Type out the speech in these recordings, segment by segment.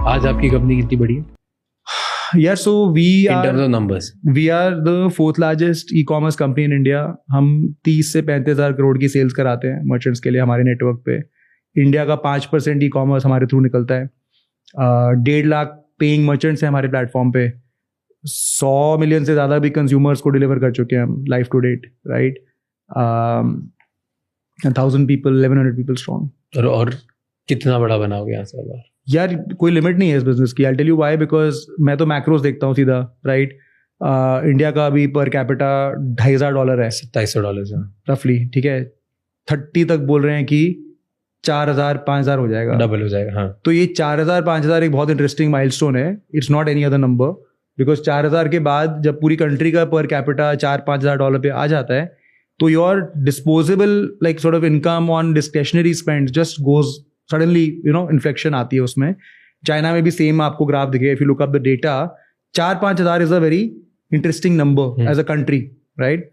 आज आपकी कंपनी कितनी बड़ी है Yeah, so in terms of numbers? we are the fourth largest e-commerce company in India. हम 30 से 35,000 करोड़ की सेल्स कराते हैं मर्चेंट्स के लिए हमारे नेटवर्क पे. इंडिया का 5% ई कॉमर्स हमारे थ्रू निकलता है. 1.5 लाख पेइंग मर्चेंट्स हैं हमारे प्लेटफॉर्म पे. 100 मिलियन से ज़्यादा भी कंज्यूमर्स को डिलीवर कर चुके हैं हम life to date, right. 1,000 people, 1,100 people strong. और कितना बड़ा बनाओगे यहाँ से बाहर? यार कोई लिमिट नहीं है इस बिजनेस की. I tell you why, because मैं तो मैक्रोस देखता हूँ सीधा, राइट. इंडिया का अभी पर कैपिटा $2,500 है, $2,700 रफली, ठीक है. 30 तक बोल रहे हैं कि 4,000 5,000 हो जाएगा, डबल हो जाएगा. हाँ, तो ये 4,000 5,000 एक बहुत इंटरेस्टिंग माइलस्टोन है. It's not any other number, because 4,000 के बाद जब पूरी कंट्री का पर कैपिटा $4-5,000 पे आ जाता है, तो your disposable like sort of income on discretionary spend just goes suddenly, you know, inflection आती है उसमें. चाइना में भी सेम आपको ग्राफ दिखे, if you look up the data. 4-5,000 is a very interesting number as a country, right,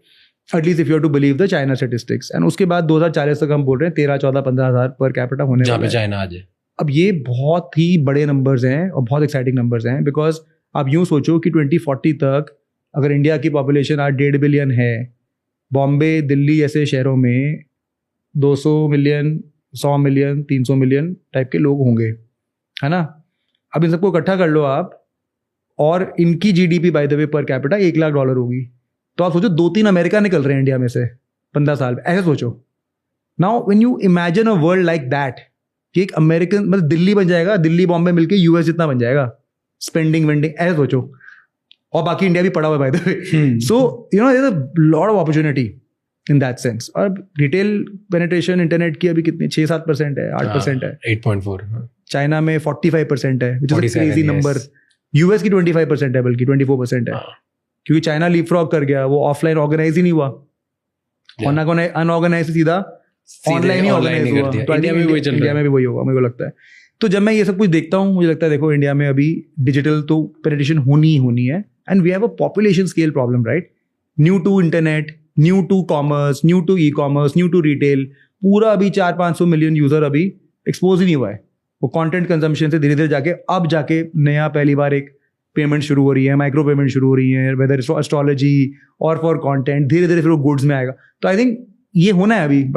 at least if you have to believe the China statistics. And उसके बाद 2040 तक हम बोल रहे हैं 13-14-15,000 पर कैपिटा होने जहाँ वाला पे है. चाइना आ जाए. अब ये बहुत ही बड़े नंबर्स हैं और बहुत एक्साइटिंग नंबर्स हैं, बिकॉज आप यूँ सोचो कि 2040 तक अगर इंडिया की पॉपुलेशन आज 1.5 बिलियन है, बॉम्बे, दिल्ली जैसे शहरों में 200 मिलियन, 100 मिलियन, 300 मिलियन टाइप के लोग होंगे, है ना. अब इन सबको इकट्ठा कर लो आप, और इनकी GDP bye the way per capita $1 lakh होगी. तो आप सोचो 2-3 अमेरिका निकल रहे हैं इंडिया में से 15 साल में. ऐसे सोचो. Now when you imagine a world like that, कि एक अमेरिकन मतलब दिल्ली बन जाएगा, दिल्ली बॉम्बे मिलके यूएस जितना बन जाएगा स्पेंडिंग वेंडिंग, ऐसे सोचो. और बाकी इंडिया भी पड़ा हुआ है by the way. So you know there is a lot of opportunity in that sense. और रिटेल पेनिट्रेशन इंटरनेट की अभी कितनी 6-7% है, 8% है. 8.4. चाइना में 45% है, which is crazy number. US की 25% है, बल्कि 24% है. क्योंकि चाइना लीपफ्रॉग कर गया, वो ऑफलाइन ऑर्गेनाइज ही नहीं हुआ, अनऑर्गेनाइज सीधा ऑनलाइन ही ऑर्गेनाइज हुआ. तो इंडिया में भी वही होगा मेरे को लगता है. तो जब मैं ये सब कुछ देखता हूँ, मुझे लगता है देखो इंडिया में अभी डिजिटल तो पेनिट्रेशन होनी ही होनी है. And we have a population scale problem, right. New to internet, new to commerce, new to e commerce, new to retail, पूरा अभी 400-500 मिलियन यूजर अभी एक्सपोज ही नहीं हुआ है. वो कंटेंट कंजम्पशन से धीरे धीरे जाके अब जाके नया पहली बार एक पेमेंट शुरू हो रही है, माइक्रो पेमेंट शुरू हो रही है, वेदर एस्ट्रोलॉजी और फॉर कंटेंट, धीरे धीरे फिर वो गुड्स में आएगा. तो आई थिंक ये होना है अभी.